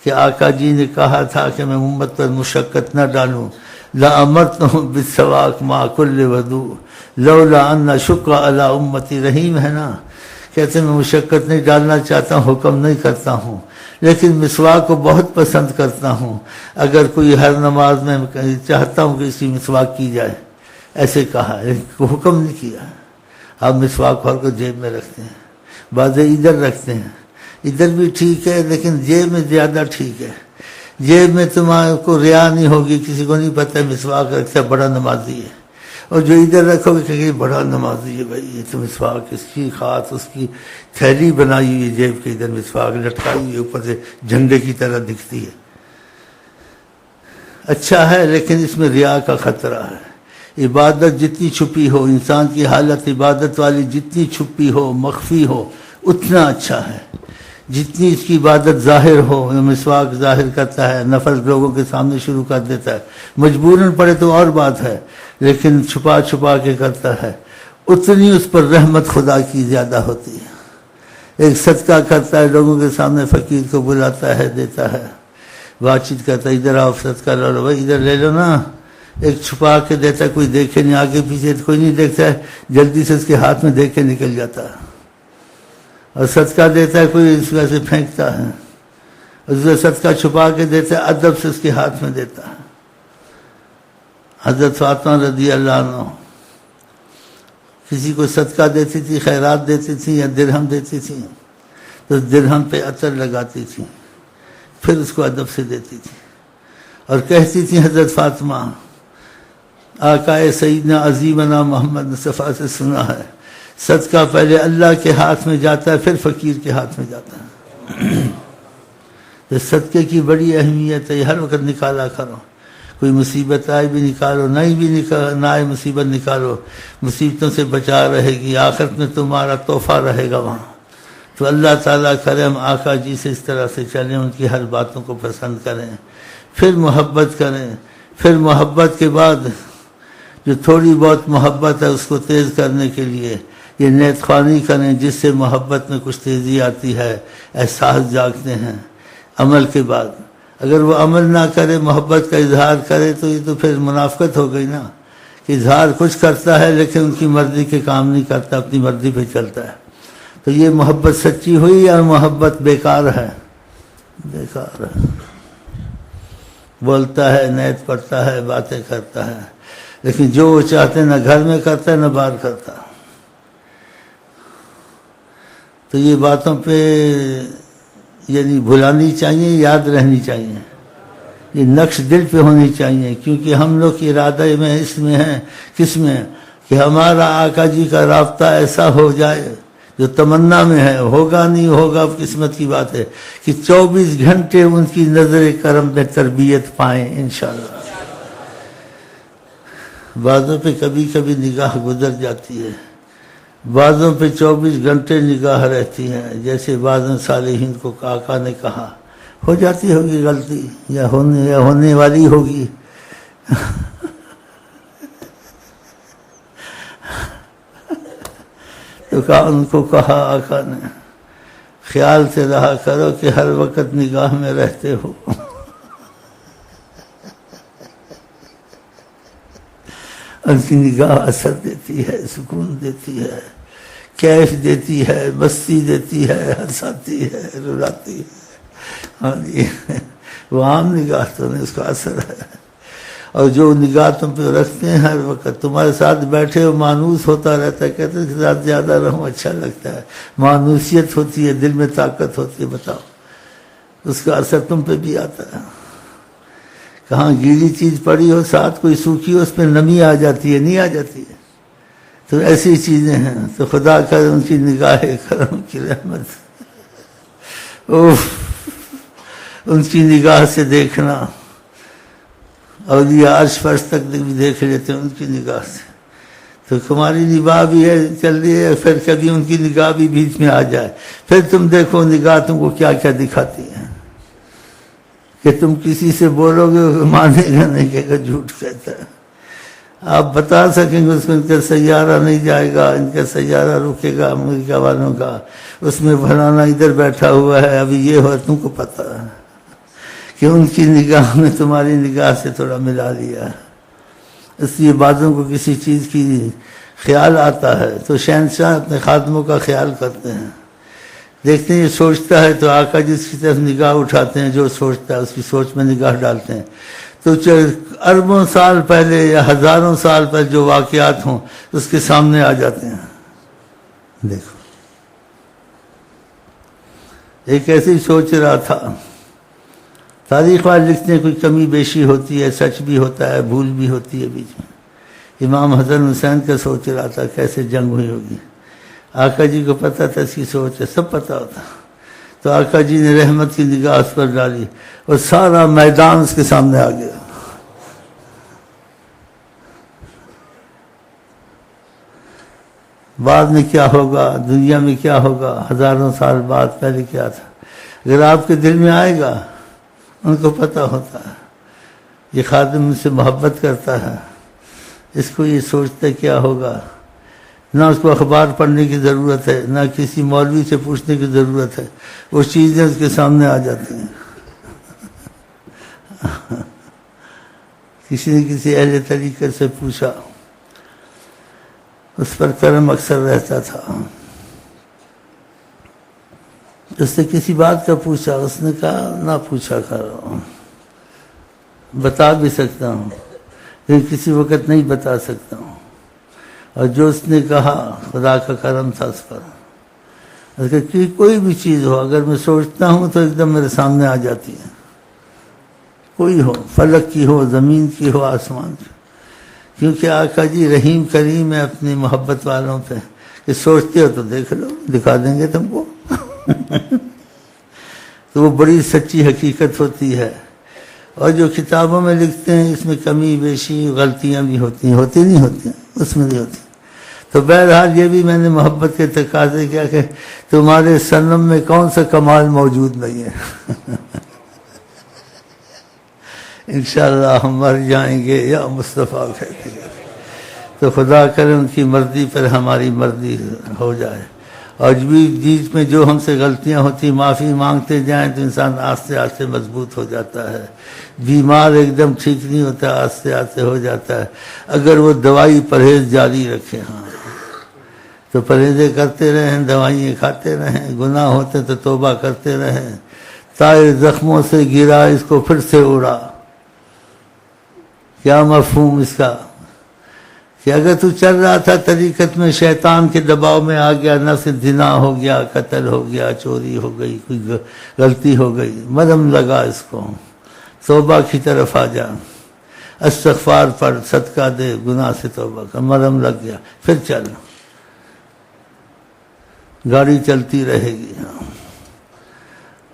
کہ آقا جی نے کہا تھا کہ میں امت پر مشقت نہ ڈالوں، لَأَمَرْتُهُم بِالسِّوَاكِ مَعَ كُلِّ وُضُوءٍ لَوْلَا أَنَّ شُقَّ عَلَىٰ أُمَّتِي، رحیم ہے نا، کہتے ہیں میں مشقت نہیں ڈالنا چاہتا ہوں، حکم نہیں کرتا ہوں، لیکن مسواک کو بہت پسند کرتا ہوں، اگر کوئی ہر نماز میں چاہتا ہوں کہ اس کی مسواک کی جائے، ایسے کہا، حکم نہیں کیا۔ آپ مسواک کھول کر جیب میں رکھتے ہیں، بعض ادھر رکھتے ہیں، ادھر بھی ٹھیک ہے لیکن جیب میں زیادہ ٹھیک ہے، جیب میں تمہارے کو ریا نہیں ہوگی، کسی کو نہیں پتہ مسواک رکھتا بڑا نمازی ہے، اور جو ادھر رکھو گے کہ بڑا نمازی ہے بھائی، یہ تو مسواک اس کی خاص اس کی تھیلی بنائی ہوئی ہے، جیب کے ادھر مسواک لٹکائی ہوئی ہے، اوپر سے جھنڈے کی طرح دکھتی ہے، اچھا ہے لیکن اس میں ریا کا خطرہ ہے۔ عبادت جتنی چھپی ہو، انسان کی حالت عبادت والی جتنی چھپی ہو، مخفی ہو، اتنا اچھا ہے۔ جتنی اس کی عبادت ظاہر ہو، مسواک ظاہر کرتا ہے، نفل لوگوں کے سامنے شروع کر دیتا ہے، مجبوراً پڑے تو اور بات ہے، لیکن چھپا چھپا کے کرتا ہے، اتنی اس پر رحمت خدا کی زیادہ ہوتی ہے۔ ایک صدقہ کرتا ہے، لوگوں کے سامنے فقیر کو بلاتا ہے، دیتا ہے، بات چیت کرتا ہے، ادھر آؤ صدقہ لو لو بھائی، ادھر لے لو نا، ایک چھپا کے دیتا ہے، کوئی دیکھے نہیں، آگے پیچھے کوئی نہیں دیکھتا ہے، جلدی سے اس کے ہاتھ میں دیکھ کے نکل جاتا ہے، اور صدقہ دیتا ہے کوئی اس وجہ سے پھینکتا ہے، اس وجہ صدقہ چھپا کے دیتا ہے، ادب سے اس کے ہاتھ میں دیتا ہے۔ حضرت فاطمہ رضی اللہ عنہ کسی کو صدقہ دیتی تھی، خیرات دیتی تھی یا درہم دیتی تھی، تو درہم پہ عطر لگاتی تھی، پھر اس کو ادب سے دیتی تھی، اور کہتی تھی حضرت فاطمہ، آقا سیدنا عظیمنا محمد مصطفیٰ سے سنا ہے، صدقہ پہلے اللہ کے ہاتھ میں جاتا ہے، پھر فقیر کے ہاتھ میں جاتا ہے۔ تو صدقے کی بڑی اہمیت ہے، ہر وقت نکالا کرو، کوئی مصیبت آئے بھی نکالو، نہیں بھی نہ آئے مصیبت نکالو، مصیبتوں سے بچا رہے گی، آخرت میں تمہارا تحفہ رہے گا وہاں۔ تو اللہ تعالیٰ کرے ہم آقا جی سے اس طرح سے چلیں، ان کی ہر باتوں کو پسند کریں، پھر محبت کریں، پھر محبت کے بعد جو تھوڑی بہت محبت ہے اس کو تیز کرنے کے لیے یہ نیت خوانی کریں، جس سے محبت میں کچھ تیزی آتی ہے، احساس جاگتے ہیں۔ عمل کے بعد اگر وہ عمل نہ کرے، محبت کا اظہار کرے، تو یہ تو پھر منافقت ہو گئی نا، کہ اظہار کچھ کرتا ہے لیکن ان کی مرضی کے کام نہیں کرتا، اپنی مرضی پہ چلتا ہے، تو یہ محبت سچی ہوئی یا محبت بیکار ہے؟ بیکار ہے۔ بولتا ہے، نیت پڑھتا ہے، باتیں کرتا ہے، لیکن جو وہ چاہتے ہیں نہ گھر میں کرتا ہے نہ باہر کرتا۔ تو یہ باتوں پہ یعنی بھلانی چاہیے، یاد رہنی چاہیے، یہ نقش دل پہ ہونی چاہیے، کیونکہ ہم لوگ کی ارادہ میں اس میں ہے، کس میں، کہ ہمارا آقا جی کا رابطہ ایسا ہو جائے جو تمنا میں ہے، ہوگا نہیں ہوگا اب قسمت کی بات ہے، کہ 24 گھنٹے ان کی نظر کرم میں تربیت پائیں انشاءاللہ۔ بعضوں پہ کبھی کبھی نگاہ گزر جاتی ہے، بعضوں پہ 24 گھنٹے نگاہ رہتی ہے، جیسے بعض صالحین کو آقا نے کہا، ہو جاتی ہوگی غلطی یا ہونے والی ہوگی، تو ان کو کہا آقا نے، خیال سے رہا کرو کہ ہر وقت نگاہ میں رہتے ہو۔ ان کی نگاہ اثر دیتی ہے، سکون دیتی ہے، کیف دیتی ہے، مستی دیتی ہے، ہنساتی ہے، رلاتی ہے۔ ہاں جی، وہ عام نگاہ تو نہیں، اس کا اثر ہے۔ اور جو نگاہ تم پہ رکھتے ہیں ہر وقت، تمہارے ساتھ بیٹھے ہو مانوس ہوتا رہتا ہے، کہتے ہیں کہ ساتھ زیادہ رہوں اچھا لگتا ہے، مانوسیت ہوتی ہے، دل میں طاقت ہوتی ہے، بتاؤ اس کا اثر تم پہ بھی آتا ہے۔ کہاں گیلی چیز پڑی ہو ساتھ کوئی سوکھی ہو، اس پہ نمی آ جاتی ہے، نہیں آ جاتی ہے؟ تو ایسی چیزیں ہیں، تو خدا کر ان کی نگاہ کرم کی رحمت، ان کی نگاہ سے دیکھنا، اولیاء عرش فرش تک بھی دیکھ لیتے ہیں ان کی نگاہ سے، تو تمہاری نگاہ بھی ہے چل رہی ہے، پھر کبھی ان کی نگاہ بھی بیچ میں آ جائے، پھر تم دیکھو نگاہ تم کو کیا کیا دکھاتی ہے، کہ تم کسی سے بولو گے مانے گا نہیں، کہے گا جھوٹ کہتا ہے، آپ بتا سکیں گے اس کو ان کا سیارہ نہیں جائے گا، ان کا سیارہ رکے گا امریکہ والوں کا، اس میں فلانا ادھر بیٹھا ہوا ہے، ابھی یہ ہوا، تم کو پتہ ہے، کہ ان کی نگاہ میں تمہاری نگاہ سے تھوڑا ملا لیا، اس لیے بعضوں کو کسی چیز کی خیال آتا ہے تو شہنشاہ اپنے خادموں کا خیال کرتے ہیں، دیکھتے ہیں یہ سوچتا ہے تو آقا جس کی طرف نگاہ اٹھاتے ہیں، جو سوچتا ہے اس کی سوچ میں نگاہ ڈالتے ہیں، تو اربوں سال پہلے یا ہزاروں سال پہلے جو واقعات ہوں اس کے سامنے آ جاتے ہیں۔ دیکھو ایک ایسی سوچ رہا تھا، تاریخ والے لکھتے ہیں کوئی کمی بیشی ہوتی ہے، سچ بھی ہوتا ہے، بھول بھی ہوتی ہے بیچ میں۔ امام حسن حسین کا سوچ رہا تھا کیسے جنگ ہوئی ہوگی، آقا جی کو پتہ تھا اس کی سوچ ہے، سب پتہ ہوتا، تو آقا جی نے رحمت کی نگاہ اس پر ڈالی اور سارا میدان اس کے سامنے آ گیا۔ بعد میں کیا ہوگا، دنیا میں کیا ہوگا، ہزاروں سال بعد پہلے کیا تھا، اگر آپ کے دل میں آئے گا، ان کو پتہ ہوتا ہے یہ خادم مجھ سے محبت کرتا ہے، اس کو یہ سوچتا کیا ہوگا، نہ اس کو اخبار پڑھنے کی ضرورت ہے، نہ کسی مولوی سے پوچھنے کی ضرورت ہے، وہ چیزیں اس کے سامنے آ جاتی ہیں۔ کسی نے کسی اہل طریقت سے پوچھا، اس پر کرم اکثر رہتا تھا، اس سے کسی بات کا پوچھا، اس نے کہا نہ پوچھا کرو، بتا بھی سکتا ہوں لیکن کسی وقت نہیں بتا سکتا ہوں، اور جو اس نے کہا خدا کا کرم تھا اس پر، اس کہ کوئی بھی چیز ہو اگر میں سوچتا ہوں تو ایک دم میرے سامنے آ جاتی ہے، کوئی ہو، فلک کی ہو، زمین کی ہو، آسمان کی، کیونکہ آقا جی رحیم کریم ہے اپنی محبت والوں پہ، کہ سوچتے ہو تو دیکھ لو، دکھا دیں گے تم کو۔ تو وہ بڑی سچی حقیقت ہوتی ہے، اور جو کتابوں میں لکھتے ہیں اس میں کمی بیشی غلطیاں بھی ہوتی ہیں، ہوتی نہیں ہوتی ہیں، اس میں نہیں ہوتی۔ تو بہرحال یہ بھی میں نے محبت کے تقاضے کیا کہ تمہارے صنم میں کون سا کمال موجود نہیں ہے۔ انشاءاللہ ہم مر جائیں گے یا مصطفیٰ کہتے ہیں، تو خدا کرے ان کی مرضی پر ہماری مرضی ہو جائے، اور بیچ میں جو ہم سے غلطیاں ہوتی معافی مانگتے جائیں تو انسان آہستہ آہستہ مضبوط ہو جاتا ہے، بیمار ایک دم ٹھیک نہیں ہوتا، آہستہ آہستہ ہو جاتا ہے، اگر وہ دوائی پرہیز جاری رکھے، ہاں تو پرہیزیں کرتے رہیں، دوائیں کھاتے رہیں، گناہ ہوتے تو توبہ کرتے رہیں، طائر زخموں سے گرا اس کو پھر سے اڑا، کیا مفہوم اس کا کہ اگر تو چل رہا تھا طریقت میں، شیطان کے دباؤ میں آ گیا، نفس زنا ہو گیا، قتل ہو گیا، چوری ہو گئی، کوئی غلطی ہو گئی، مرہم لگا اس کو، توبہ کی طرف آ جا، استغفار پڑھ، صدقہ دے، گناہ سے توبہ کر، مرہم لگ گیا، پھر چل، گاڑی چلتی رہے گی۔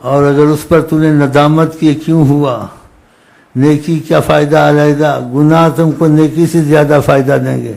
اور اگر اس پر تو نے ندامت کی کیوں ہوا، نیکی کیا فائدہ علیحدہ، گناہ تم کو نیکی سے زیادہ فائدہ دیں گے،